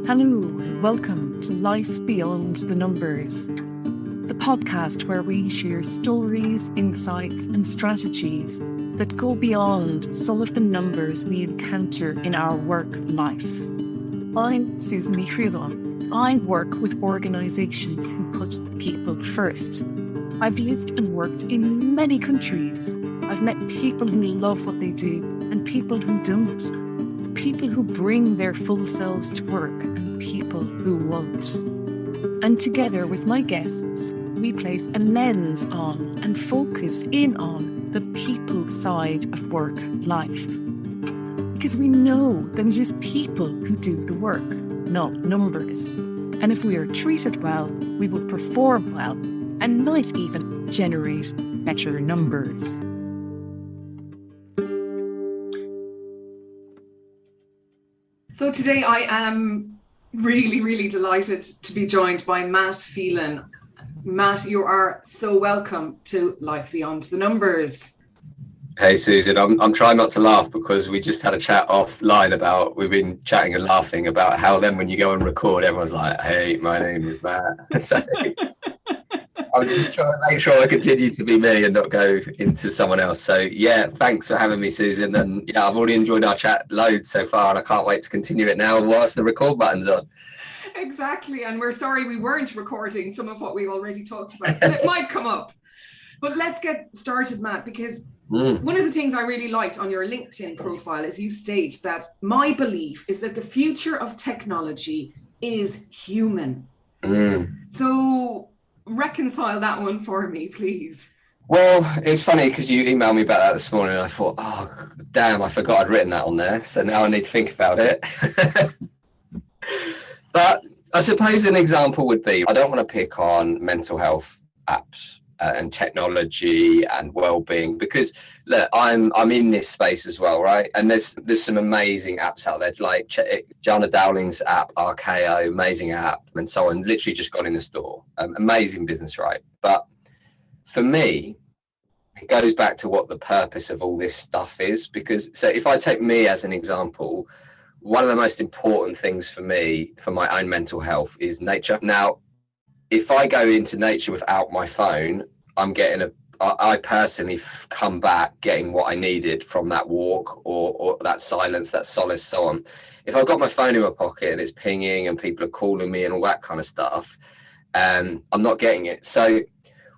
Hello and welcome to Life Beyond the Numbers, the podcast where we share stories, insights and strategies that go beyond some of the numbers we encounter in our work life. I'm Susan Phelan. I work with organisations who put people first. I've lived and worked in many countries. I've met people who love what they do and people who don't. People who bring their full selves to work and people who won't. And together with my guests, we place a lens on and focus in on the people side of work life. Because we know that it is people who do the work, not numbers. And if we are treated well, we will perform well and might even generate better numbers. So today I am really delighted to be joined by Matt Phelan. Matt, you are so welcome to Life Beyond the Numbers. Hey Susan, I'm trying not to laugh because we just had a chat offline about, we've been chatting and laughing about how then when you go and record, everyone's like, hey, my name is Matt. So I'm just trying to make sure I continue to be me and not go into someone else. So yeah, thanks for having me, Susan. And yeah, I've already enjoyed our chat loads so far and I can't wait to continue it now whilst the record button's on. Exactly. And we're sorry we weren't recording some of what we've already talked about, but it might come up. But let's get started, Matt, because one of the things I really liked on your LinkedIn profile is you state that my belief is that the future of technology is human. So reconcile that one for me, please. Well, it's funny because you emailed me about that this morning and I thought, oh, damn, I forgot I'd written that on there. So now I need to think about it. But I suppose an example would be, I don't want to pick on mental health apps and technology and well-being because look, I'm in this space as well, right? And there's some amazing apps out there, like Jana Dowling's app, Archeo, amazing app, and so on. Literally just got in the store. Amazing business, right? But for me, it goes back to what the purpose of all this stuff is. Because so if I take me as an example, one of the most important things for me, for my own mental health, is nature. Now, if I go into nature without my phone, I personally come back getting what I needed from that walk or that silence, that solace, so on. If I've got my phone in my pocket and it's pinging and people are calling me and all that kind of stuff, I'm not getting it. So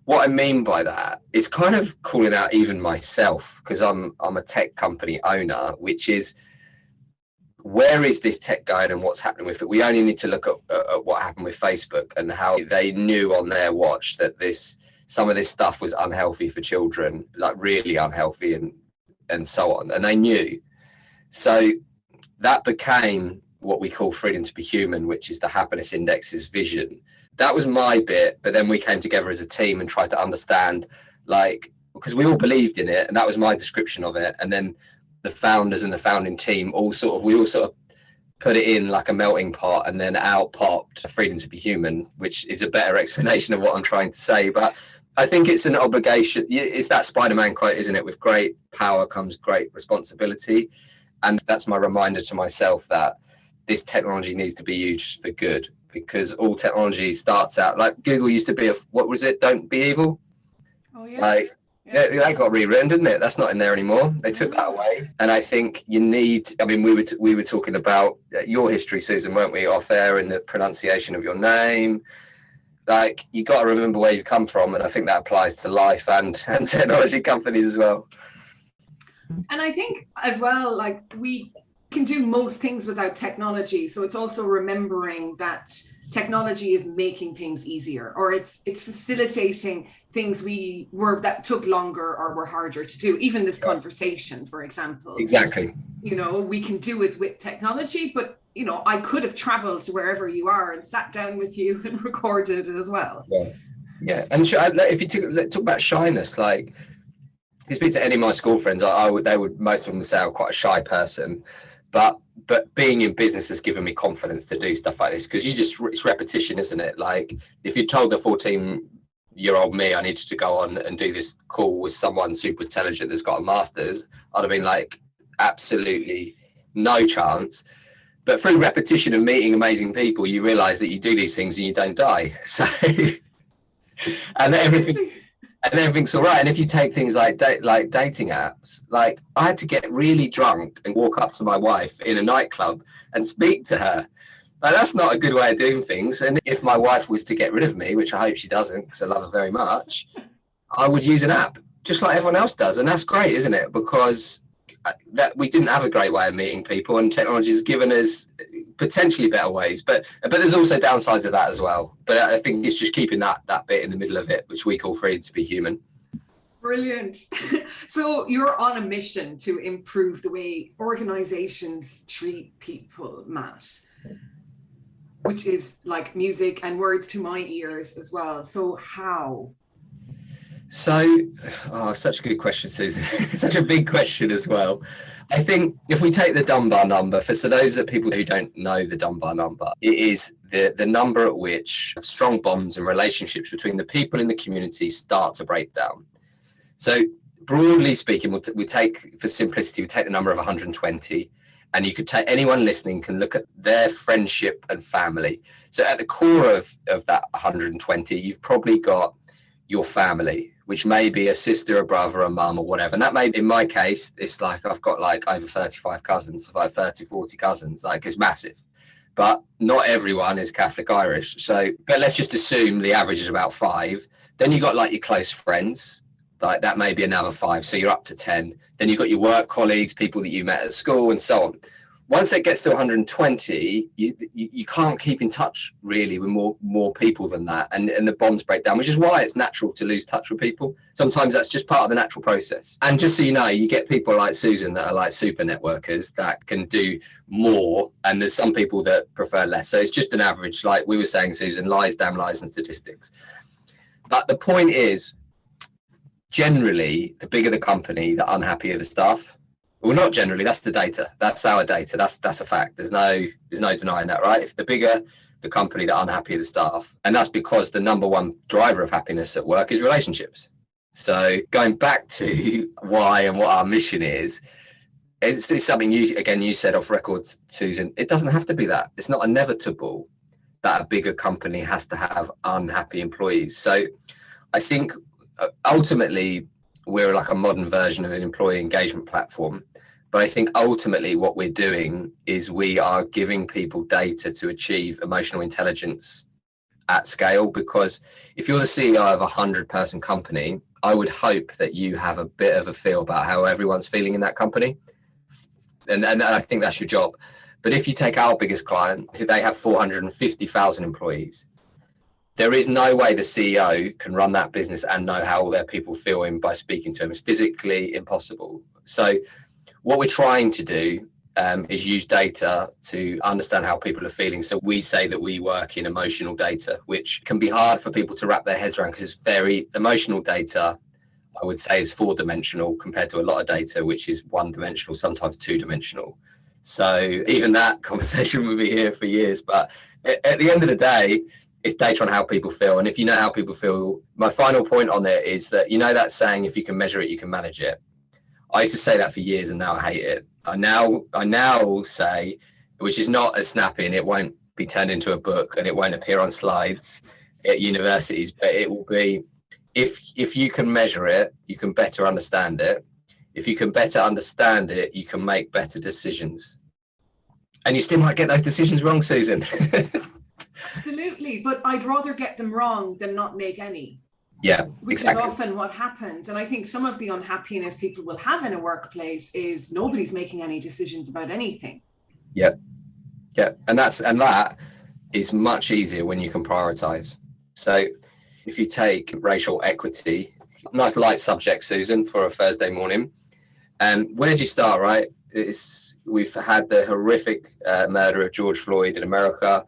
what I mean by that is kind of calling out even myself, because I'm a tech company owner, which is, where is this tech going and what's happening with it? We only need to look at what happened with Facebook and how they knew on their watch that some of this stuff was unhealthy for children, like really unhealthy and so on. And they knew. So that became what we call freedom to be human, which is the happiness index's vision. That was my bit, but then we came together as a team and tried to understand, like, because we all believed in it and that was my description of it. And then the founders and the founding team we all sort of put it in like a melting pot, and then out popped freedom to be human, which is a better explanation of what I'm trying to say. But I think it's an obligation. It's that Spider-Man quote, isn't it? With great power comes great responsibility. And that's my reminder to myself that this technology needs to be used for good, because all technology starts out like Google used to be what was it? Don't be evil. Oh yeah. Like, yeah, that got rewritten, didn't it? That's not in there anymore. They took that away. And I think you need, I mean, we were talking about your history, Susan, weren't we, off air, and the pronunciation of your name. Like, you got to remember where you come from. And I think that applies to life and technology companies as well. And I think as well, like, we can do most things without technology. So it's also remembering that technology is making things easier, or it's facilitating things that took longer or were harder to do. Even this conversation, for example. Exactly. You know, we can do it with technology, but you know, I could have traveled to wherever you are and sat down with you and recorded as well. Yeah. And if you talk about shyness, like, if you speak to any of my school friends, most of them say I'm quite a shy person. But being in business has given me confidence to do stuff like this, because it's repetition, isn't it? Like, if you told the 14-year-old me I needed to go on and do this call with someone super intelligent that's got a master's, I'd have been like, absolutely no chance. But through repetition and meeting amazing people, you realize that you do these things and you don't die. So, and everything's all right. And if you take things like dating apps, like I had to get really drunk and walk up to my wife in a nightclub and speak to her. Like, that's not a good way of doing things. And if my wife was to get rid of me, which I hope she doesn't, because I love her very much, I would use an app just like everyone else does. And that's great, isn't it? Because that we didn't have a great way of meeting people, and technology has given us potentially better ways, but there's also downsides of that as well. But I think it's just keeping that bit in the middle of it, which we call freedom to be human. Brilliant. So you're on a mission to improve the way organizations treat people, Matt, which is like music and words to my ears as well. So how? So, such a good question, Susan. Such a big question as well. I think if we take the Dunbar number, so those that people who don't know the Dunbar number, it is the number at which strong bonds and relationships between the people in the community start to break down. So broadly speaking, we take, for simplicity, we take the number of 120, and you could take, anyone listening can look at their friendship and family. So at the core of that 120, you've probably got your family, which may be a sister, a brother, a mum, or whatever. And that may, in my case, it's like I've got like over 35 cousins, like 30, 40 cousins, like it's massive. But not everyone is Catholic Irish. So, but let's just assume the average is about 5. Then you got like your close friends, like that may be another 5. So you're up to 10. Then you've got your work colleagues, people that you met at school, and so on. Once it gets to 120, you can't keep in touch really with more people than that, and the bonds break down, which is why it's natural to lose touch with people. Sometimes that's just part of the natural process. And just so you know, you get people like Susan that are like super networkers that can do more, and there's some people that prefer less. So it's just an average, like we were saying, Susan, lies, damn lies, and statistics. But the point is, generally, the bigger the company, the unhappier the staff. Well, not generally, that's the data. That's our data. That's a fact. There's no denying that, right? If the bigger the company, the unhappier the staff. And that's because the number one driver of happiness at work is relationships. So going back to why and what our mission is, it's something you said off record, Susan. It doesn't have to be that. It's not inevitable that a bigger company has to have unhappy employees. So I think ultimately, we're like a modern version of an employee engagement platform. But I think ultimately what we're doing is we are giving people data to achieve emotional intelligence at scale. Because if you're the CEO of a 100-person company, I would hope that you have a bit of a feel about how everyone's feeling in that company. And I think that's your job. But if you take our biggest client, they have 450,000 employees. There is no way the CEO can run that business and know how all their people feel by speaking to them. It's physically impossible. So what we're trying to do is use data to understand how people are feeling. So we say that we work in emotional data, which can be hard for people to wrap their heads around, because it's very emotional data, I would say, is 4-dimensional compared to a lot of data, which is 1-dimensional, sometimes 2-dimensional. So even that conversation will be here for years. But at the end of the day, it's data on how people feel. And if you know how people feel, my final point on it is that, you know, that saying, if you can measure it, you can manage it. I used to say that for years, and now I hate it. I now say, which is not as snappy, and it won't be turned into a book, and it won't appear on slides at universities, but it will be, if you can measure it, you can better understand it. If you can better understand it, you can make better decisions. And you still might get those decisions wrong, Susan. Absolutely, but I'd rather get them wrong than not make any. Yeah, which exactly. is often what happens. And I think some of the unhappiness people will have in a workplace is nobody's making any decisions about anything. Yeah, and that is much easier when you can prioritize. So if you take racial equity, nice light subject, Susan, for a Thursday morning. Where do you start, right? We've had the horrific murder of George Floyd in America.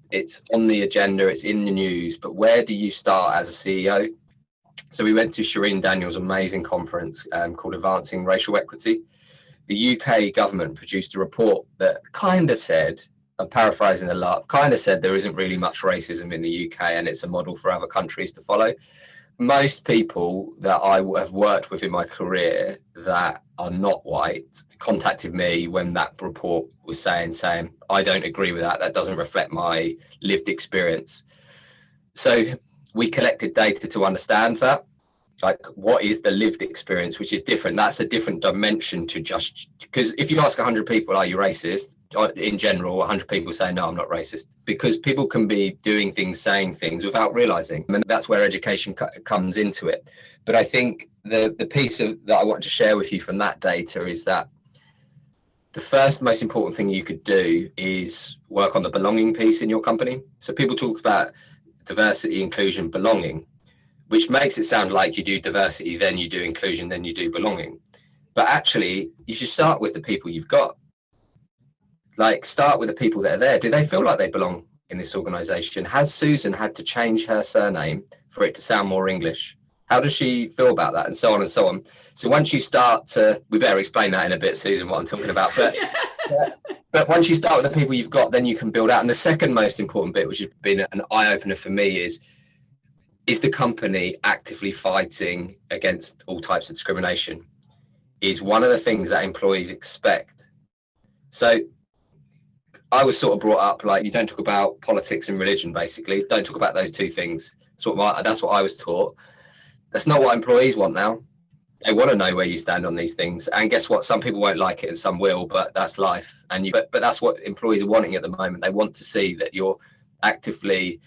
It's on the agenda, it's in the news, but where do you start as a CEO? So we went to Shireen Daniels' amazing conference called Advancing Racial Equity. The UK government produced a report that kind of said, I'm paraphrasing a lot, kind of said there isn't really much racism in the UK and it's a model for other countries to follow. Most people that I have worked with in my career that are not white contacted me when that report was saying, I don't agree with that. That doesn't reflect my lived experience. So we collected data to understand that. Like, what is the lived experience, which is different. That's a different dimension to just, because if you ask 100 people, are you racist? In general, 100 people say, no, I'm not racist, because people can be doing things, saying things without realizing. And that's where education comes into it. But I think the piece that I want to share with you from that data is that the first most important thing you could do is work on the belonging piece in your company. So people talk about diversity, inclusion, belonging, which makes it sound like you do diversity, then you do inclusion, then you do belonging. But actually, you should start with the people you've got. Like, start with the people that are there. Do they feel like they belong in this organization? Has Susan had to change her surname for it to sound more English? How does she feel about that? And so on and so on. So once you start to, we better explain that in a bit, Susan, what I'm talking about. But, but once you start with the people you've got, then you can build out. And the second most important bit, which has been an eye-opener for me, is the company actively fighting against all types of discrimination? Is one of the things that employees expect. So I was sort of brought up like, you don't talk about politics and religion, basically. Don't talk about those two things. That's what I was taught. That's not what employees want now. They want to know where you stand on these things. And guess what? Some people won't like it and some will, but that's life. But that's what employees are wanting at the moment. They want to see that you're actively,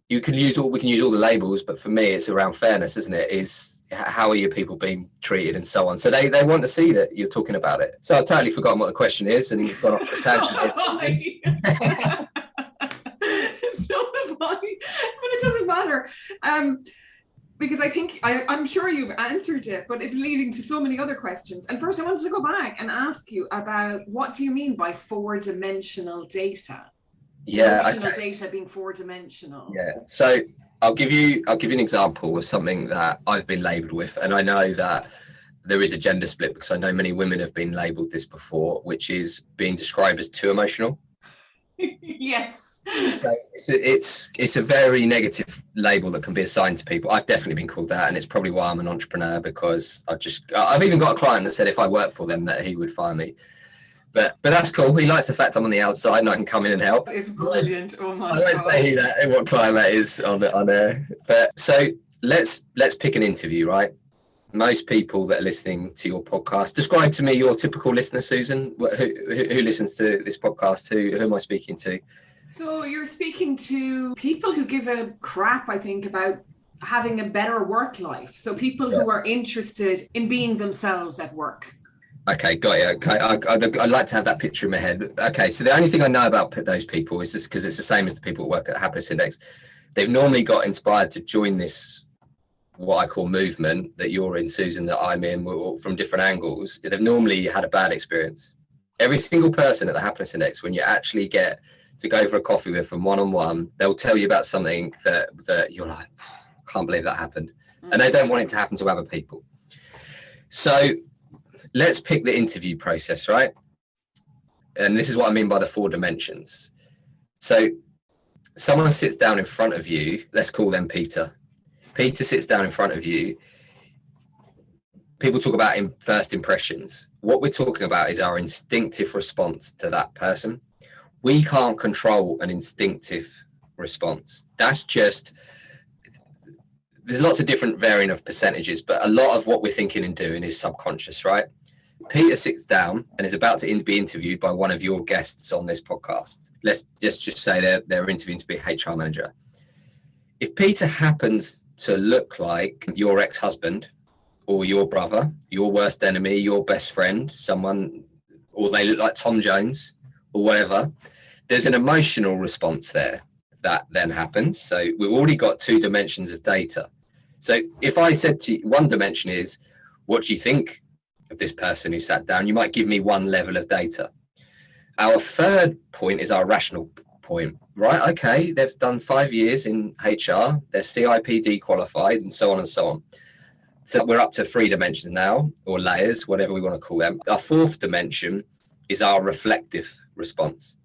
we can use all the labels, but for me, it's around fairness, isn't it? Is how are your people being treated and so on. So they want to see that you're talking about it. So I've totally forgotten what the question is and you've gone off the tangent. It's so funny, but it doesn't matter. Because I think, I'm sure you've answered it, but it's leading to so many other questions. And first I wanted to go back and ask you about, what do you mean by four-dimensional data? Data being four-dimensional. Yeah, so I'll give you an example of something that I've been labelled with, and I know that there is a gender split because I know many women have been labelled this before, which is being described as too emotional. Yes. So it's a very negative label that can be assigned to people. I've definitely been called that, and it's probably why I'm an entrepreneur, because I've even got a client that said if I worked for them that he would fire me. But that's cool. He likes the fact I'm on the outside and I can come in and help. It's brilliant. Oh my God. I won't say that what client that is on there. But so let's pick an interview, right? Most people that are listening to your podcast, describe to me your typical listener, Susan. Who listens to this podcast? Who am I speaking to? So you're speaking to people who give a crap, I think, about having a better work life. So people who are interested in being themselves at work. Okay, got it. Okay, I'd like to have that picture in my head. Okay, so the only thing I know about those people is just because it's the same as the people who work at Happiness Index. They've normally got inspired to join this, what I call movement that you're in, Susan, that I'm in, from different angles. They've normally had a bad experience. Every single person at the Happiness Index, when you actually get to go for a coffee with them one-on-one, they'll tell you about something that you're like, can't believe that happened. And they don't want it to happen to other people. So let's pick the interview process, right? And this is what I mean by the 4 dimensions. So someone sits down in front of you, let's call them Peter. Peter sits down in front of you. People talk about first impressions. What we're talking about is our instinctive response to that person. We can't control an instinctive response. That's just, there's lots of different varying of percentages, but a lot of what we're thinking and doing is subconscious, right? Peter sits down and is about to be interviewed by one of your guests on this podcast. Let's just say they're interviewing to be a HR manager. If Peter happens to look like your ex-husband or your brother, your worst enemy, your best friend, someone, or they look like Tom Jones or whatever, there's an emotional response there that then happens. So we've already got 2 dimensions of data. So if I said to you, one dimension is, what do you think of this person who sat down? You might give me one level of data. Our third point is our rational point, right? Okay, they've done 5 years in HR, they're CIPD qualified, and so on and so on. So we're up to 3 dimensions now, or layers, whatever we want to call them. Our 4th dimension is our reflective response.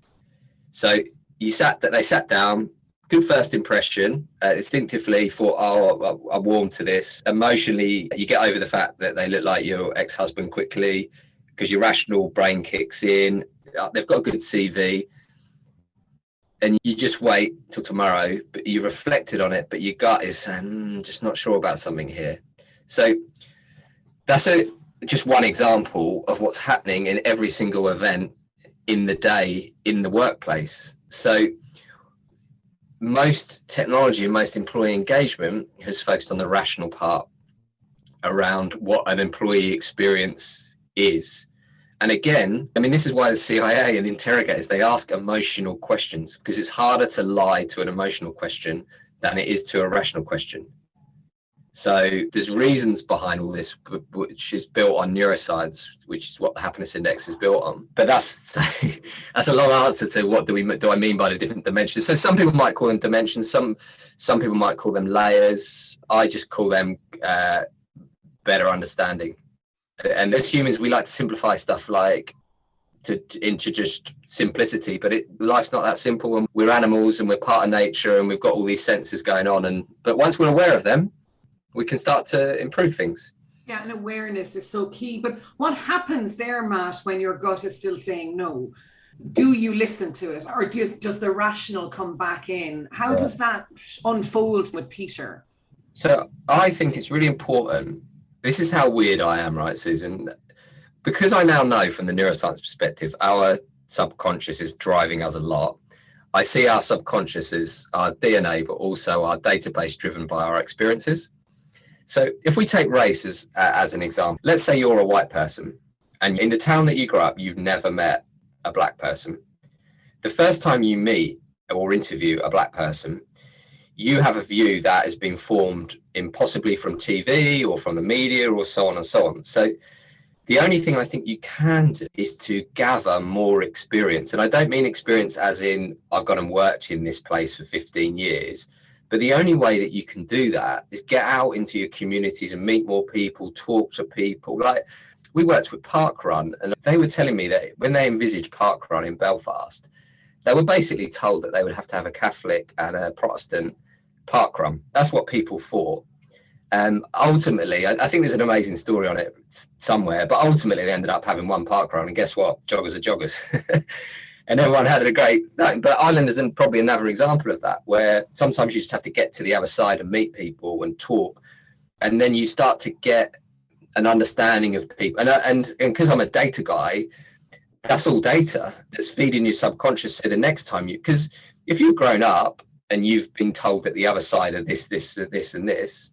So they sat down, good first impression, instinctively thought, oh, I'm warm to this. Emotionally, you get over the fact that they look like your ex-husband quickly because your rational brain kicks in. they've got a good CV, and you just wait till tomorrow, but you reflected on it, but your gut is saying, just not sure about something here. So that's just one example of what's happening in every single event in the day in the workplace. So most technology and most employee engagement has focused on the rational part around what an employee experience is. And again, I mean, this is why the CIA and interrogators, they ask emotional questions, because it's harder to lie to an emotional question than it is to a rational question. So there's reasons behind all this, which is built on neuroscience, which is what the happiness index is built on. But that's a long answer to what do I mean by the different dimensions. So some people might call them dimensions, some people might call them layers. I just call them better understanding. And as humans, we like to simplify stuff into just simplicity, but life's not that simple, and we're animals and we're part of nature and we've got all these senses going on. But once we're aware of them, we can start to improve things. Yeah, and awareness is so key. But what happens there, Matt, when your gut is still saying no? Do you listen to it, or does the rational come back in? How does that unfold with Peter? So I think it's really important. This is how weird I am, right, Susan? Because I now know from the neuroscience perspective, our subconscious is driving us a lot. I see our subconscious as our DNA, but also our database driven by our experiences. So if we take race as an example, let's say you're a white person and in the town that you grew up, you've never met a black person. The first time you meet or interview a black person, you have a view that has been formed possibly from TV or from the media or so on and so on. So the only thing I think you can do is to gather more experience. And I don't mean experience as in I've gone and worked in this place for 15 years. But the only way that you can do that is get out into your communities and meet more people, talk to people. Like we worked with Parkrun, and they were telling me that when they envisaged Parkrun in Belfast, they were basically told that they would have to have a Catholic and a Protestant parkrun. That's what people thought. Ultimately, I think there's an amazing story on it somewhere, but ultimately they ended up having one parkrun, and guess what? Joggers are joggers. And everyone had a great night. But Ireland is probably another example of that, where sometimes you just have to get to the other side and meet people and talk. And then you start to get an understanding of people. And because I'm a data guy, that's all data that's feeding your subconscious. So the next time because if you've grown up and you've been told that the other side of this, and this,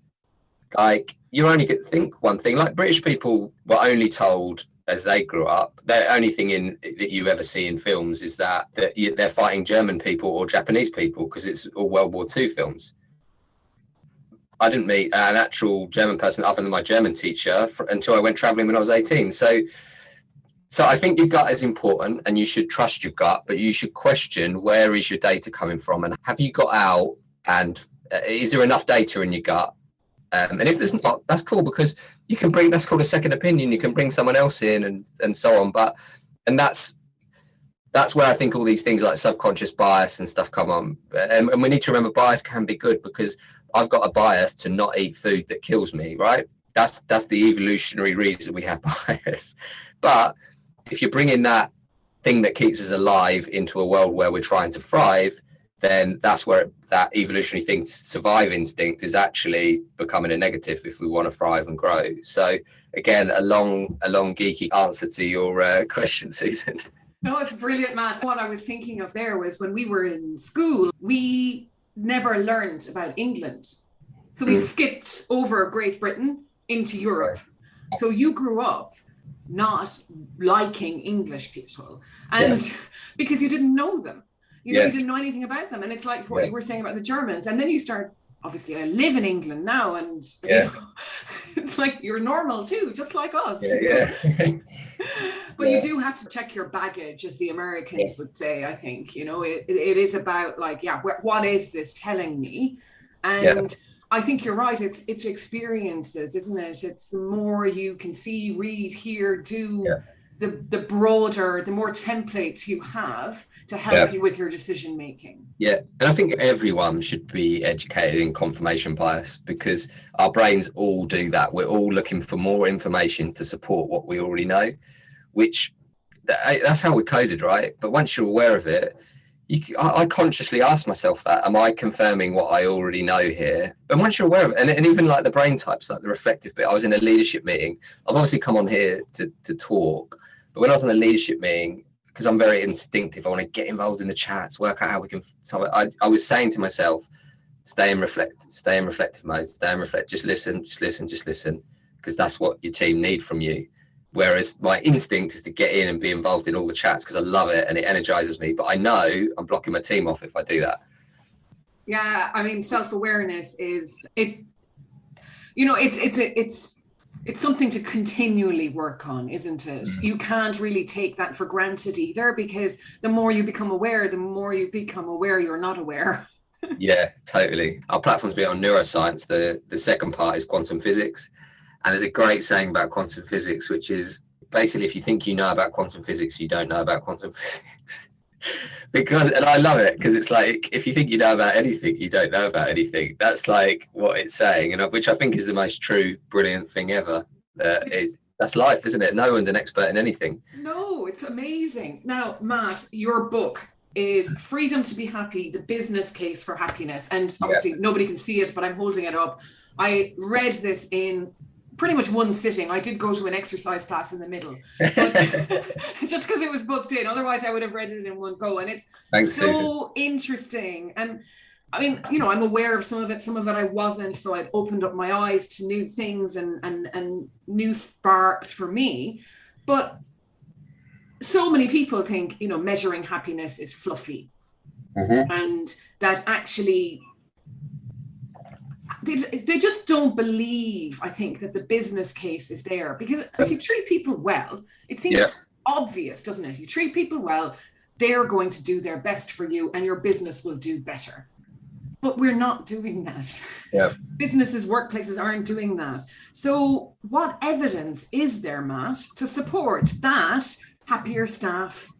like you're only going to think one thing. Like British people were only told as they grew up, the only thing that you ever see in films is that they're fighting German people or Japanese people, because it's all World War II films. I didn't meet an actual German person other than my German teacher until I went traveling when I was 18. So I think your gut is important and you should trust your gut, but you should question, where is your data coming from? And have you got out, and is there enough data in your gut? And if there's not, that's cool, because you can that's called a second opinion. You can bring someone else in and so on. And that's where I think all these things like subconscious bias and stuff come on. And we need to remember bias can be good, because I've got a bias to not eat food that kills me, right? That's the evolutionary reason we have bias. But if you bring in that thing that keeps us alive into a world where we're trying to thrive, then that's where that evolutionary thing, survive instinct, is actually becoming a negative if we want to thrive and grow. So again, a long geeky answer to your question, Susan. No, it's brilliant, Matt. What I was thinking of there was when we were in school, we never learned about England. So we skipped over Great Britain into Europe. So you grew up not liking English people, and because you didn't know them. You didn't know anything about them. And it's like what you were saying about the Germans. And then you start, obviously I live in England now, and you know, it's like you're normal too, just like us. But you do have to check your baggage, as the Americans would say. I think, you know, it is about like, what is this telling me? And I think you're right. It's experiences, isn't it? It's the more you can see, read, hear, do, the broader, the more templates you have to help you with your decision making. Yeah, and I think everyone should be educated in confirmation bias, because our brains all do that. We're all looking for more information to support what we already know, which that's how we're coded, right? But once you're aware of it, I consciously ask myself that, am I confirming what I already know here? And once you're aware of it, and even like the brain types, like the reflective bit, I was in a leadership meeting. I've obviously come on here to talk, but when I was in a leadership meeting, because I'm very instinctive, I want to get involved in the chats, work out how we can solve it. I was saying to myself, stay in reflective mode, just listen, because that's what your team need from you. Whereas my instinct is to get in and be involved in all the chats because I love it and it energizes me. But I know I'm blocking my team off if I do that. Yeah, I mean, self-awareness is it's something to continually work on, isn't it? You can't really take that for granted either, because the more you become aware, you're not aware. Yeah, totally. Our platform's built on neuroscience. The second part is quantum physics. And there's a great saying about quantum physics, which is basically, if you think you know about quantum physics, you don't know about quantum physics. And I love it, because it's like, if you think you know about anything, you don't know about anything. That's like what it's saying, and which I think is the most true, brilliant thing ever. That's life, isn't it? No one's an expert in anything. No, it's amazing. Now, Matt, your book is Freedom to be Happy, the Business Case for Happiness. And obviously nobody can see it, but I'm holding it up. I read this in pretty much one sitting. I did go to an exercise class in the middle, just because it was booked in. Otherwise, I would have read it in one go. And it's so interesting. And I mean, I'm aware of some of it I wasn't. So I opened up my eyes to new things and new sparks for me. But so many people think, measuring happiness is fluffy, and that actually they just don't believe, I think, that the business case is there. Because if you treat people well, it seems obvious, doesn't it? You treat people well, they're going to do their best for you and your business will do better. But we're not doing that. Yeah. Businesses, workplaces aren't doing that. So what evidence is there, Matt, to support that happier staff,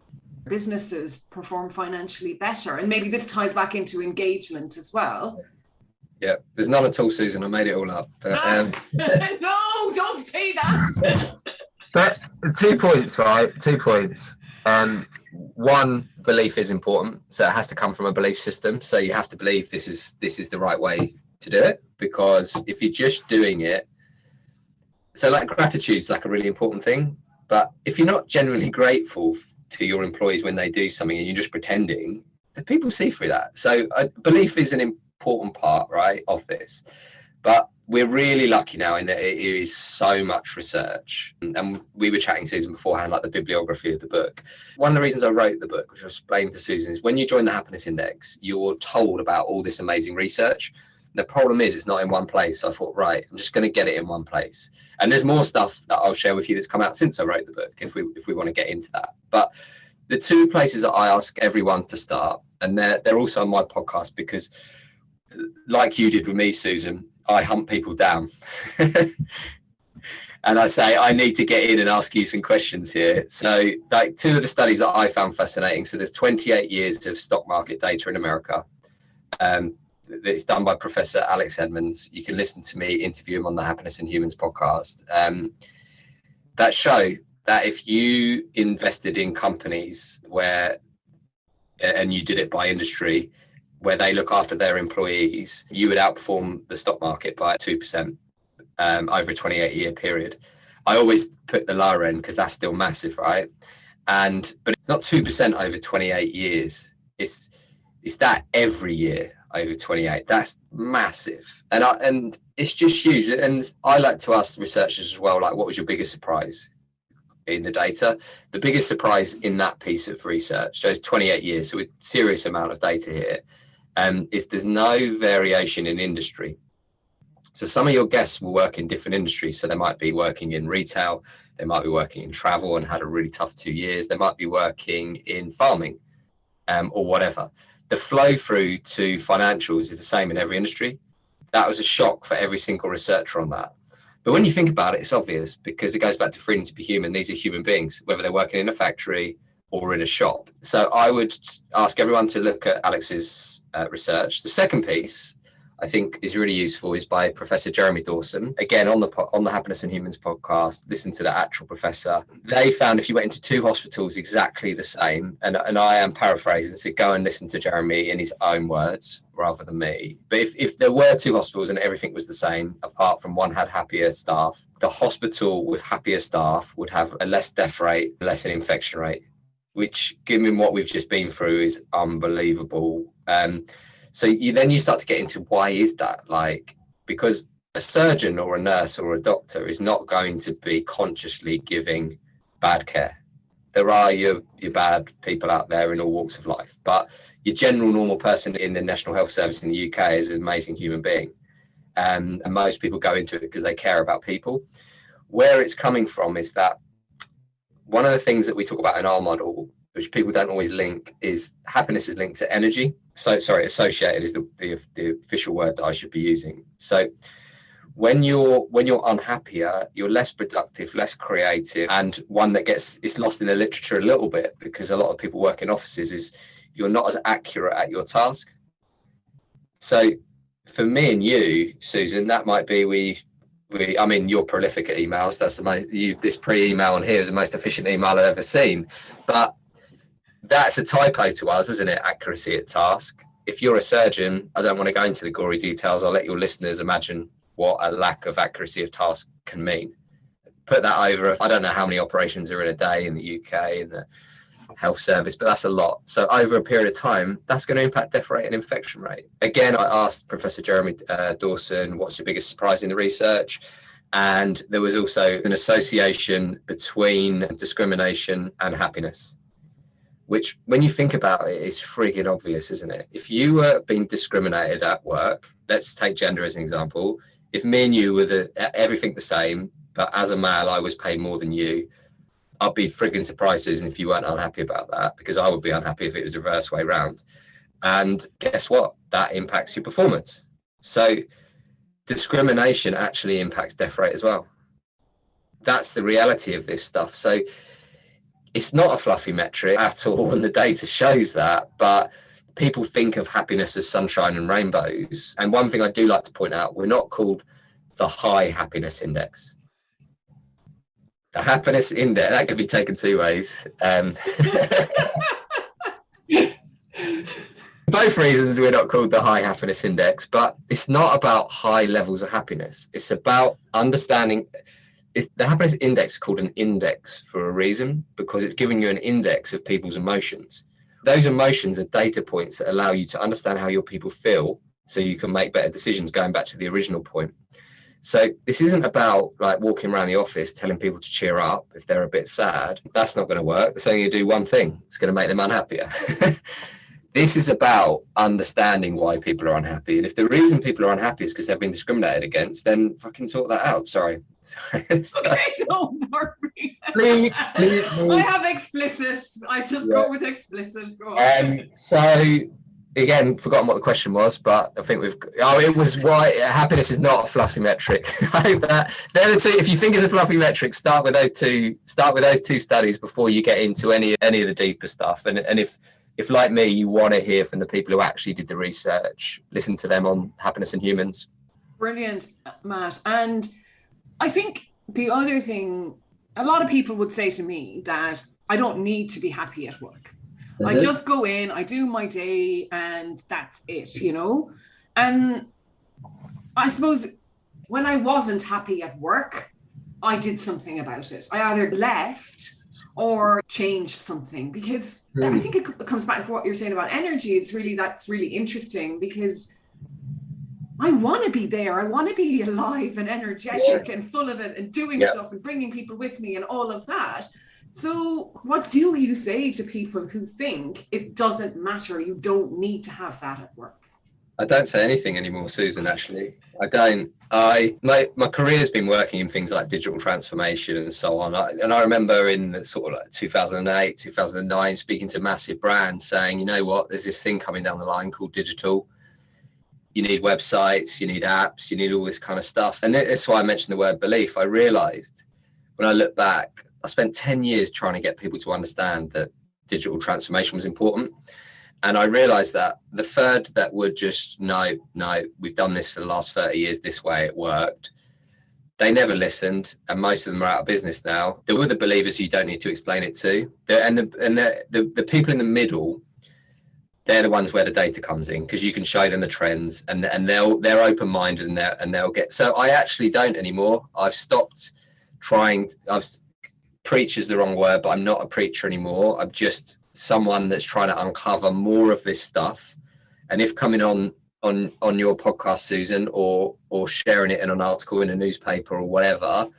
businesses perform financially better? And maybe this ties back into engagement as well. Yeah, there's none at all, Susan. I made it all up. But, no, don't say that. But 2 points, right? 2 points. One, belief is important, so it has to come from a belief system. So you have to believe this is the right way to do it, because if you're just doing it, so like gratitude's like a really important thing. But if you're not genuinely grateful to your employees when they do something and you're just pretending, the people see through that. So belief is an important part, right, of this. But we're really lucky now in that it is so much research. And we were chatting, Susan, beforehand, like the bibliography of the book. One of the reasons I wrote the book, which I explained to Susan, is when you join the Happiness Index, you're told about all this amazing research. The problem is it's not in one place. So I thought, right, I'm just going to get it in one place. And there's more stuff that I'll share with you that's come out since I wrote the book, if we want to get into that. But the 2 places that I ask everyone to start, and they're also on my podcast, because like you did with me, Susan, I hunt people down. And I say, I need to get in and ask you some questions here. So like 2 of the studies that I found fascinating. So there's 28 years of stock market data in America. It's done by Professor Alex Edmonds. You can listen to me interview him on the Happiness in Humans podcast. That show that if you invested in companies and you did it by industry, where they look after their employees, you would outperform the stock market by 2% over a 28-year period. I always put the lower end because that's still massive, right? But it's not 2% over 28 years. It's that every year over 28. That's massive, and it's just huge. And I like to ask researchers as well, like, what was your biggest surprise in the data? The biggest surprise in that piece of research, so it's 28 years, so a serious amount of data here. Is there's no variation in industry. So some of your guests will work in different industries. So they might be working in retail, they might be working in travel and had a really tough 2 years. They might be working in farming or whatever. The flow through to financials is the same in every industry. That was a shock for every single researcher on that. But when you think about it, it's obvious, because it goes back to freedom to be human. These are human beings, whether they're working in a factory or in a shop. So I would ask everyone to look at Alex's research. The second piece, I think is really useful is by Professor Jeremy Dawson. Again, on the Happiness and Humans podcast, listen to the actual professor. They found if you went into two hospitals exactly the same, and I am paraphrasing, so go and listen to Jeremy in his own words rather than me. But if there were two hospitals and everything was the same, apart from one had happier staff, the hospital with happier staff would have a less death rate, less an infection rate, which, given what we've just been through, is unbelievable. So you start to get into why is that? Like, because a surgeon or a nurse or a doctor is not going to be consciously giving bad care. There are your bad people out there in all walks of life, but your general normal person in the National Health Service in the UK is an amazing human being. And most people go into it because they care about people. Where it's coming from is that one of the things that we talk about in our model, which people don't always link, is happiness is linked to energy. So, sorry, associated is the official word that I should be using. So when you're unhappier, you're less productive, less creative, and one that it's lost in the literature a little bit, because a lot of people work in offices, is you're not as accurate at your task. So for me and you, Susan, that might be I mean, you're prolific at emails. That's the most, this pre-email on here is the most efficient email I've ever seen. But that's a typo to us, isn't it? Accuracy at task. If you're a surgeon, I don't want to go into the gory details. I'll let your listeners imagine what a lack of accuracy of task can mean. Put that over, I don't know how many operations are in a day in the UK in the health service, but that's a lot. So over a period of time, that's going to impact death rate and infection rate. Again, I asked Professor Jeremy Dawson, what's your biggest surprise in the research? And there was also an association between discrimination and happiness, which when you think about it is frigging obvious, isn't it? If you were being discriminated at work, let's take gender as an example. If me and you were everything the same, but as a male, I was paid more than you, I'd be frigging surprised, Susan, if you weren't unhappy about that, because I would be unhappy if it was the reverse way round. And guess what? That impacts your performance. So discrimination actually impacts death rate as well. That's the reality of this stuff. So it's not a fluffy metric at all, and the data shows that, but people think of happiness as sunshine and rainbows. And one thing I do like to point out, we're not called the high happiness index. The happiness index, that could be taken two ways. Both reasons we're not called the high happiness index, but it's not about high levels of happiness. It's about understanding. The happiness index is called an index for a reason, because it's giving you an index of people's emotions. Those emotions are data points that allow you to understand how your people feel, so you can make better decisions, going back to the original point. So this isn't about like walking around the office telling people to cheer up if they're a bit sad. That's not going to work. It's only going to do one thing. It's going to make them unhappier. This is about understanding why people are unhappy. And if the reason people are unhappy is because they've been discriminated against, then fucking sort that out. Sorry. Okay, don't worry. Please. I have explicit. I just go with explicit. Go on. So, again, forgotten what the question was, but I think it was why happiness is not a fluffy metric. They're the two. If you think it's a fluffy metric, start with those two studies before you get into any of the deeper stuff. And if like me, you want to hear from the people who actually did the research, listen to them on Happiness and Humans. Brilliant, Matt. And I think the other thing, a lot of people would say to me that I don't need to be happy at work. Mm-hmm. I just go in, I do my day, and that's it, you know? And I suppose when I wasn't happy at work, I did something about it. I either left or changed something, because I think it comes back to what you're saying about energy. That's really interesting, because I want to be there. I want to be alive and energetic and full of it and doing stuff and bringing people with me and all of that. So what do you say to people who think it doesn't matter? You don't need to have that at work. I don't say anything anymore, Susan, actually. I don't. My career's been working in things like digital transformation and so on. I remember in sort of like 2008, 2009, speaking to massive brands saying, you know what, there's this thing coming down the line called digital. You need websites, you need apps, you need all this kind of stuff. And that's why I mentioned the word belief. I realized when I look back, I spent 10 years trying to get people to understand that digital transformation was important. And I realized that the third that would just, no, we've done this for the last 30 years, this way it worked. They never listened, and most of them are out of business now. There were the believers you don't need to explain it to. The people in the middle, they're the ones where the data comes in, because you can show them the trends, and they're open-minded, and they'll get. So I actually don't anymore. I've stopped trying. Preach is the wrong word, but I'm not a preacher anymore. I'm just someone that's trying to uncover more of this stuff. And if coming on your podcast, Susan, or sharing it in an article in a newspaper or whatever,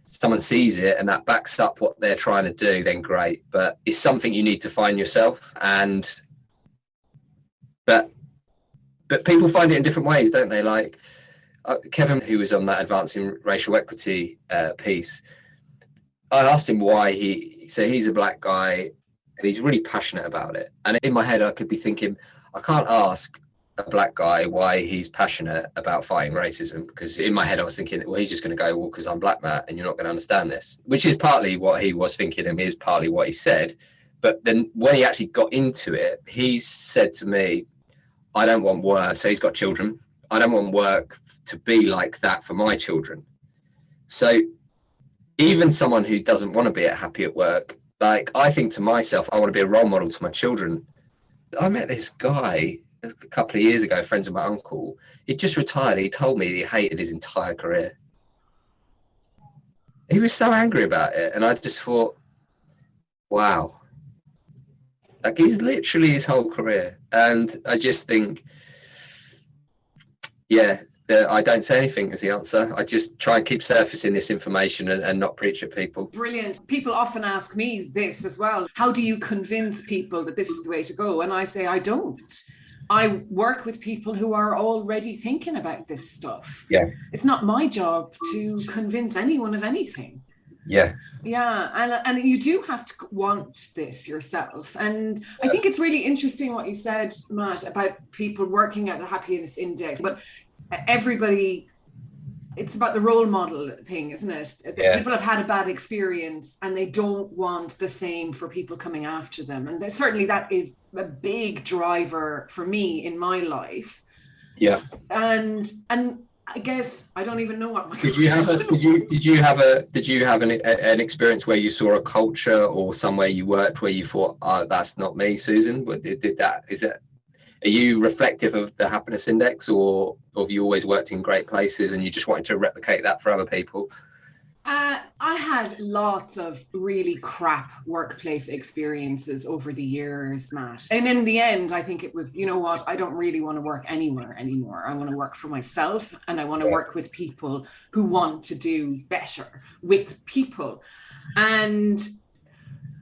someone sees it and that backs up what they're trying to do, then great. But it's something you need to find yourself. But people find it in different ways, don't they? Like Kevin, who was on that Advancing Racial Equity piece, I asked him why he's a black guy and he's really passionate about it. And in my head, I could be thinking, I can't ask a black guy why he's passionate about fighting racism, because in my head I was thinking, well, he's just going to go, well, because I'm black, Matt, and you're not going to understand this, which is partly what he was thinking and is partly what he said. But then when he actually got into it, he said to me, I don't want work. So he's got children. I don't want work to be like that for my children. So even someone who doesn't want to be happy at work, like I think to myself, I want to be a role model to my children. I met this guy a couple of years ago, friends of my uncle. He just retired. He told me he hated his entire career. He was so angry about it. And I just thought, wow. Like he's literally his whole career. And I just think, yeah, I don't say anything is the answer. I just try and keep surfacing this information and not preach at people. Brilliant. People often ask me this as well. How do you convince people that this is the way to go? And I say, I don't. I work with people who are already thinking about this stuff. Yeah. It's not my job to convince anyone of anything. Yeah. Yeah. And you do have to want this yourself. And I think it's really interesting what you said, Matt, about people working at the happiness index. But everybody, it's about the role model thing, isn't it? Yeah. People have had a bad experience and they don't want the same for people coming after them. And certainly that is a big driver for me in my life. Yeah. And I guess I don't even know what. Did you have an experience where you saw a culture or somewhere you worked where you thought, oh, that's not me, Susan? Are you reflective of the happiness index, or have you always worked in great places and you just wanted to replicate that for other people? I had lots of really crap workplace experiences over the years, Matt. And in the end, I think it was, you know what, I don't really want to work anywhere anymore. I want to work for myself, and I want to work with people who want to do better with people. And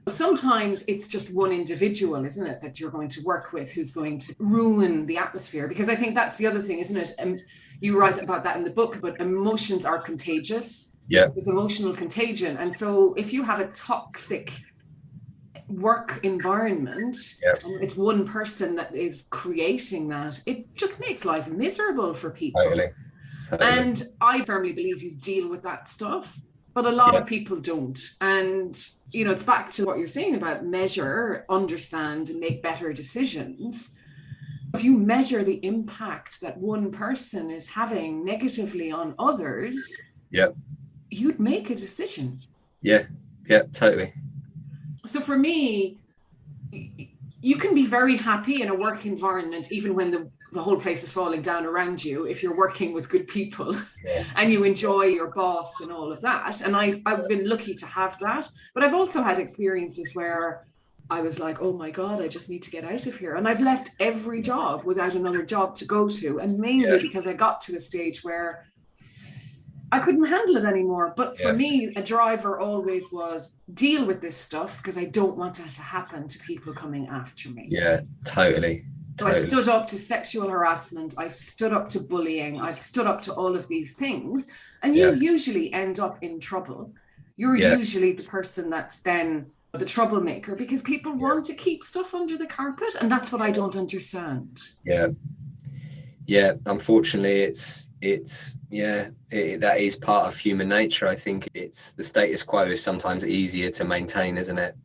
sometimes it's just one individual, isn't it, that you're going to work with who's going to ruin the atmosphere. Because I think that's the other thing, isn't it? And you write about that in the book, but emotions are contagious. Yeah. There's emotional contagion. And so if you have a toxic work environment, and it's one person that is creating that, it just makes life miserable for people. Totally. And I firmly believe you deal with that stuff. But a lot of people don't. And, you know, it's back to what you're saying about measure, understand, and make better decisions. If you measure the impact that one person is having negatively on others, you'd make a decision. Yeah, totally. So for me, you can be very happy in a work environment, even when the whole place is falling down around you, if you're working with good people and you enjoy your boss and all of that. And I've been lucky to have that, but I've also had experiences where I was like, oh my God, I just need to get out of here. And I've left every job without another job to go to. And mainly because I got to a stage where I couldn't handle it anymore. But for me, a driver always was deal with this stuff, because I don't want it to happen to people coming after me. Yeah, totally. So I stood up to sexual harassment. I've stood up to bullying. I've stood up to all of these things. And you usually end up in trouble. You're usually the person that's then the troublemaker, because people want to keep stuff under the carpet. And that's what I don't understand. Yeah, unfortunately, that is part of human nature. I think it's the status quo is sometimes easier to maintain, isn't it?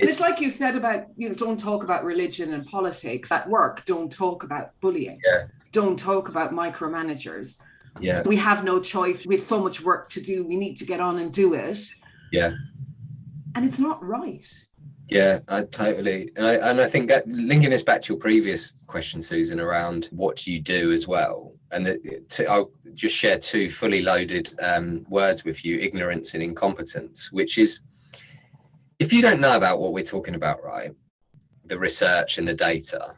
It's like you said about, don't talk about religion and politics at work. Don't talk about bullying. Yeah. Don't talk about micromanagers. Yeah. We have no choice. We have so much work to do. We need to get on and do it. Yeah. And it's not right. Yeah, I totally. And I think that linking this back to your previous question, Susan, around what do you do as well. And I'll just share two fully loaded words with you, ignorance and incompetence, which is, if you don't know about what we're talking about, right, the research and the data,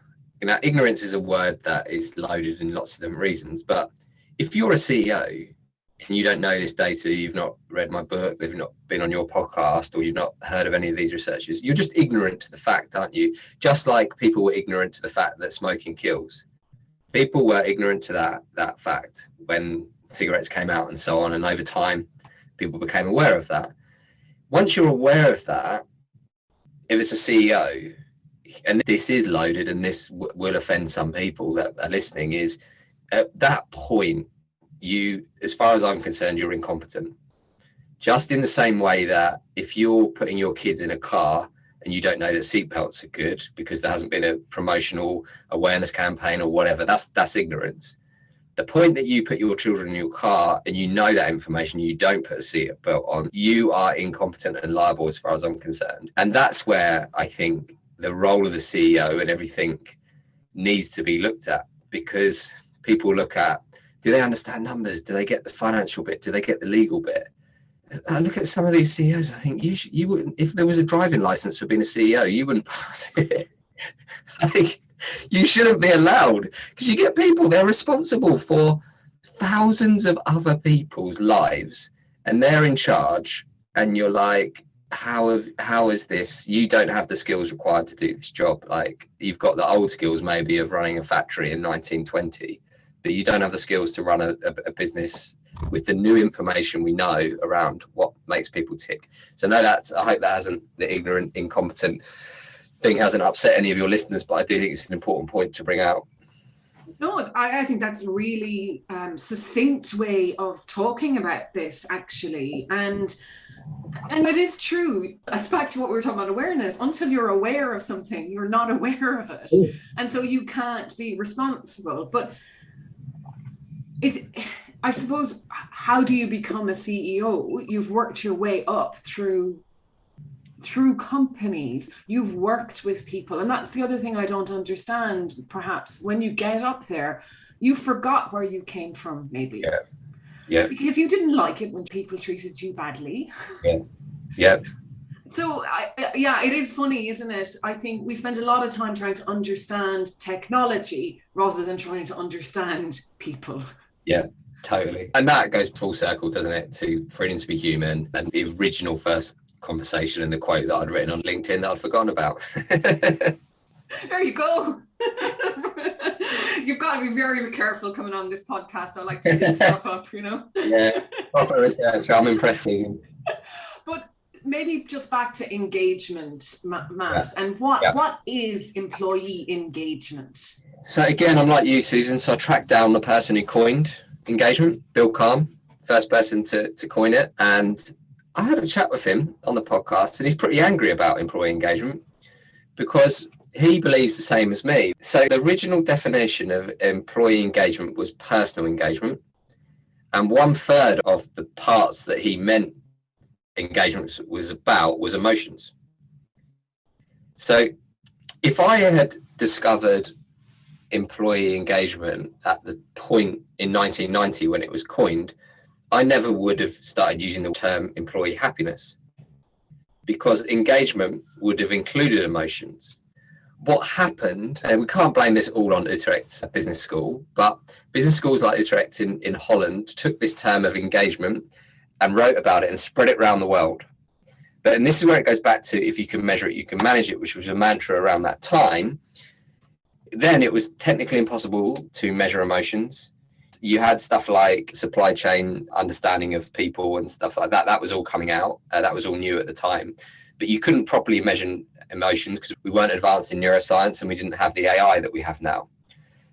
ignorance is a word that is loaded in lots of different reasons. But if you're a CEO and you don't know this data, you've not read my book, they've not been on your podcast, or you've not heard of any of these researchers, you're just ignorant to the fact, aren't you? Just like people were ignorant to the fact that smoking kills. People were ignorant to that fact when cigarettes came out and so on, and over time people became aware of that. Once you're aware of that, if it's a CEO, and this is loaded and this will offend some people that are listening, is at that point, you, as far as I'm concerned, you're incompetent. Just in the same way that if you're putting your kids in a car and you don't know that seatbelts are good because there hasn't been a promotional awareness campaign or whatever, that's ignorance. The point that you put your children in your car and you know that information, you don't put a seatbelt on, you are incompetent and liable as far as I'm concerned. And that's where I think the role of the CEO and everything needs to be looked at, because people look at, do they understand numbers? Do they get the financial bit? Do they get the legal bit? I look at some of these CEOs, I think you wouldn't, if there was a driving license for being a CEO, you wouldn't pass it. I think you shouldn't be allowed, because you get people, they're responsible for thousands of other people's lives and they're in charge, and you're like, how is this? You don't have the skills required to do this job. Like, you've got the old skills maybe of running a factory in 1920, but you don't have the skills to run a business with the new information we know around what makes people tick. So no, I hope that hasn't, the ignorant, incompetent thing hasn't upset any of your listeners, but I do think it's an important point to bring out. No, I think that's a really succinct way of talking about this, actually. And it is true. It's back to what we were talking about, awareness. Until you're aware of something, you're not aware of it. Ooh. And so you can't be responsible. But I suppose, how do you become a CEO? You've worked your way up through companies. You've worked with people. And that's the other thing I don't understand, perhaps. When you get up there, you forgot where you came from, maybe. Yeah. Because you didn't like it when people treated you badly. Yeah. So, it is funny, isn't it? I think we spend a lot of time trying to understand technology rather than trying to understand people. Yeah, totally. And that goes full circle, doesn't it, to freedom to be human, and the original first conversation and the quote that I'd written on LinkedIn that I'd forgotten about. There you go. You've got to be very careful coming on this podcast. I like to do stuff up, Yeah, proper research. I'm impressed, Susan. But maybe just back to engagement, Matt, and what is employee engagement? So again, I'm like you, Susan. So I tracked down the person who coined engagement, Bill Calm, first person to coin it. And I had a chat with him on the podcast, and he's pretty angry about employee engagement because he believes the same as me. So the original definition of employee engagement was personal engagement. And 1/3 of the parts that he meant engagement was about was emotions. So if I had discovered employee engagement at the point in 1990 when it was coined, I never would have started using the term employee happiness, because engagement would have included emotions. What happened, and we can't blame this all on Utrecht Business School, but business schools like Utrecht in Holland took this term of engagement and wrote about it and spread it around the world. And this is where it goes back to, if you can measure it, you can manage it, which was a mantra around that time. Then it was technically impossible to measure emotions. You had stuff like supply chain understanding of people and stuff like that. That was all coming out. That was all new at the time. But you couldn't properly measure emotions because we weren't advanced in neuroscience and we didn't have the AI that we have now.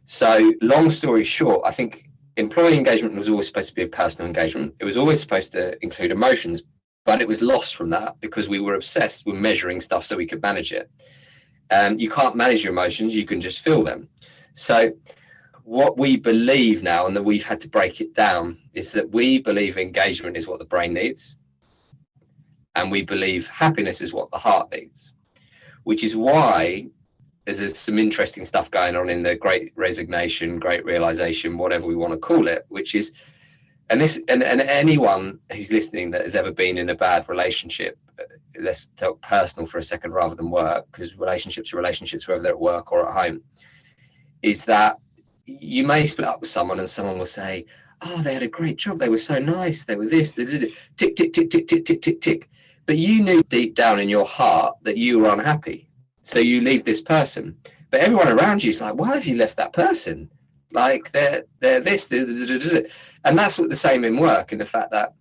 So long story short, I think employee engagement was always supposed to be a personal engagement. It was always supposed to include emotions. but it was lost from that because we were obsessed with measuring stuff so we could manage it. You can't manage your emotions, you can just feel them. So what we believe now, and that we've had to break it down, is that we believe engagement is what the brain needs, and we believe happiness is what the heart needs, which is why there's some interesting stuff going on in the Great Resignation, Great Realization, whatever we want to call it, which is, and anyone who's listening that has ever been in a bad relationship, let's talk personal for a second rather than work, because relationships are relationships whether they're at work or at home, is that you may split up with someone and someone will say, oh, they had a great job, they were so nice, they were this, they did it, tick, tick, tick, tick, tick, tick, tick, tick. But you knew deep down in your heart that you were unhappy. So you leave this person, but everyone around you is like, why have you left that person? Like they're this, and that's what the same in work, in the fact that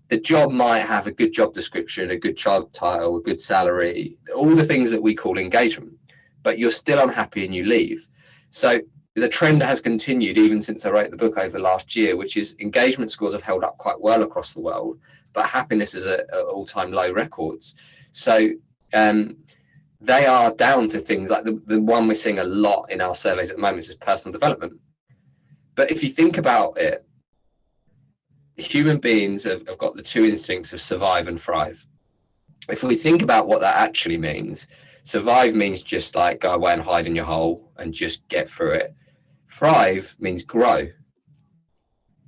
the job might have a good job description, a good job title, a good salary, all the things that we call engagement, but you're still unhappy and you leave. So the trend has continued even since I wrote the book over the last year, which is engagement scores have held up quite well across the world, but happiness is at all-time low records. So they are down to things like the one we're seeing a lot in our surveys at the moment is personal development. But if you think about it, human beings have got the two instincts of survive and thrive. If we think about what that actually means, survive means just like go away and hide in your hole and just get through it. Thrive means grow.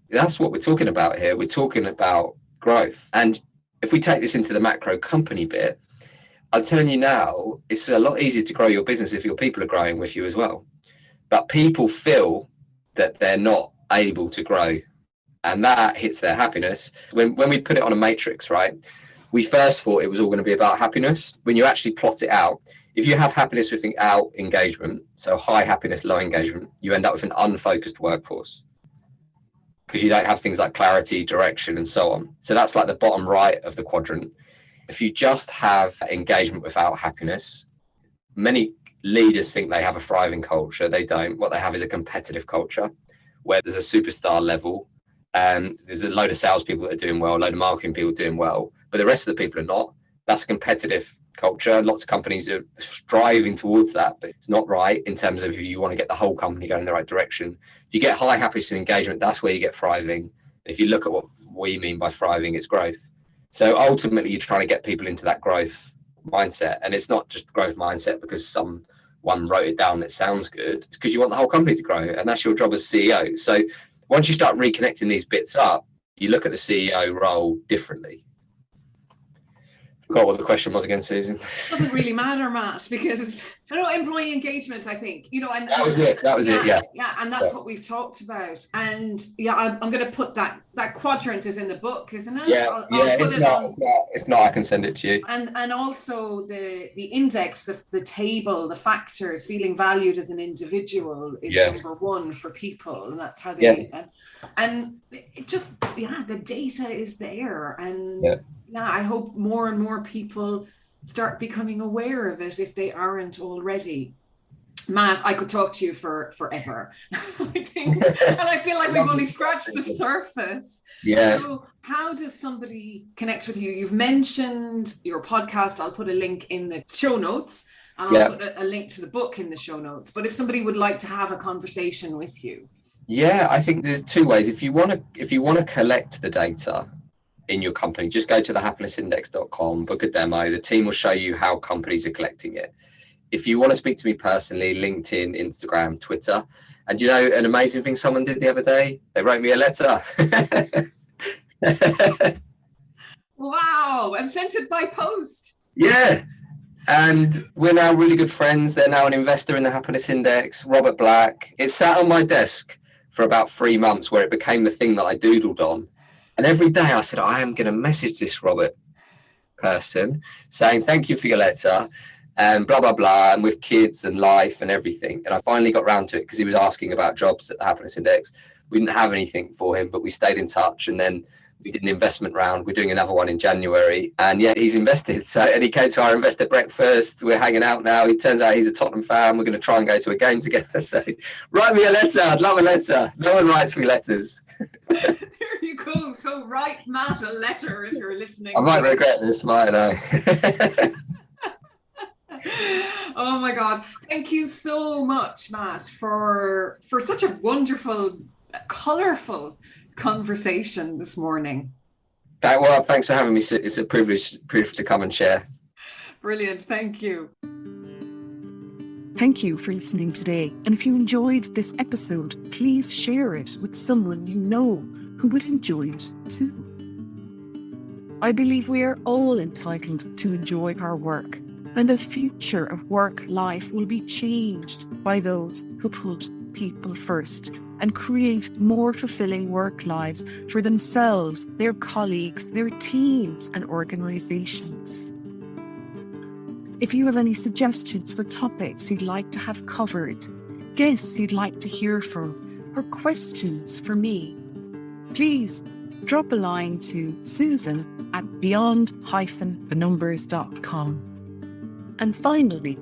That's what we're talking about here. We're talking about growth. And if we take this into the macro company bit, I'm telling you now, it's a lot easier to grow your business if your people are growing with you as well. But people feel that they're not able to grow, and that hits their happiness. When we put it on a matrix, right, we first thought it was all going to be about happiness. When you actually plot it out, if you have happiness without engagement, so high happiness, low engagement, you end up with an unfocused workforce because you don't have things like clarity, direction, and so on. So that's like the bottom right of the quadrant. If you just have engagement without happiness, many leaders think they have a thriving culture. They don't. What they have is a competitive culture where there's a superstar level, and there's a load of salespeople that are doing well, a load of marketing people doing well, but the rest of the people are not. That's a competitive culture. Lots of companies are striving towards that, but it's not right in terms of if you want to get the whole company going in the right direction. If you get high happiness and engagement, that's where you get thriving. If you look at what we mean by thriving, it's growth. So ultimately, you're trying to get people into that growth mindset. And it's not just growth mindset because someone wrote it down that sounds good. It's because you want the whole company to grow. And that's your job as CEO. So once you start reconnecting these bits up, you look at the CEO role differently. Forgot what the question was again, Susan. Doesn't really matter, Matt, because employee engagement, I think, and that was it. Yeah, and that's what we've talked about. And yeah, I'm going to put that quadrant is in the book, isn't it? Yeah, I'll put if not, I can send it to you. And also the index, the table, the factors, feeling valued as an individual is number one for people, and that's how they. And it just the data is there, and I hope more and more people start becoming aware of it if they aren't already. Matt, I could talk to you for forever. I think, and I feel like we've only scratched the surface. Yeah. So how does somebody connect with you? You've mentioned your podcast. I'll put a link in the show notes, and I'll put a link to the book in the show notes. But if somebody would like to have a conversation with you. Yeah, I think there's two ways. If you want to collect the data in your company, just go to thehappinessindex.com, book a demo. The team will show you how companies are collecting it. If you want to speak to me personally, LinkedIn, Instagram, Twitter. And an amazing thing someone did the other day? They wrote me a letter. Wow, and sent it by post. Yeah. And we're now really good friends. They're now an investor in the Happiness Index, Robert Black. It sat on my desk for about 3 months where it became the thing that I doodled on. And every day I said, I am going to message this Robert person saying, thank you for your letter and blah, blah, blah, and with kids and life and everything. And I finally got round to it because he was asking about jobs at the Happiness Index. We didn't have anything for him, but we stayed in touch. And then we did an investment round. We're doing another one in January. And he's invested. And he came to our investor breakfast. We're hanging out now. It turns out he's a Tottenham fan. We're going to try and go to a game together. So write me a letter. I'd love a letter. No one writes me letters. They're you go. So write Matt a letter if you're listening. I might regret this, mightn't I? Oh my God. Thank you so much, Matt, for such a wonderful, colourful conversation this morning. Well, thanks for having me. It's a privilege to come and share. Brilliant. Thank you. Thank you for listening today. And if you enjoyed this episode, please share it with someone you know who would enjoy it too. I believe we are all entitled to enjoy our work, and the future of work life will be changed by those who put people first and create more fulfilling work lives for themselves, their colleagues, their teams and organisations. If you have any suggestions for topics you'd like to have covered, guests you'd like to hear from, or questions for me, please drop a line to susan@beyond-thenumbers.com. And finally,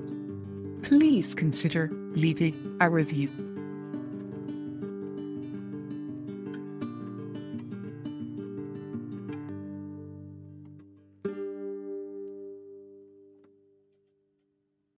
please consider leaving a review.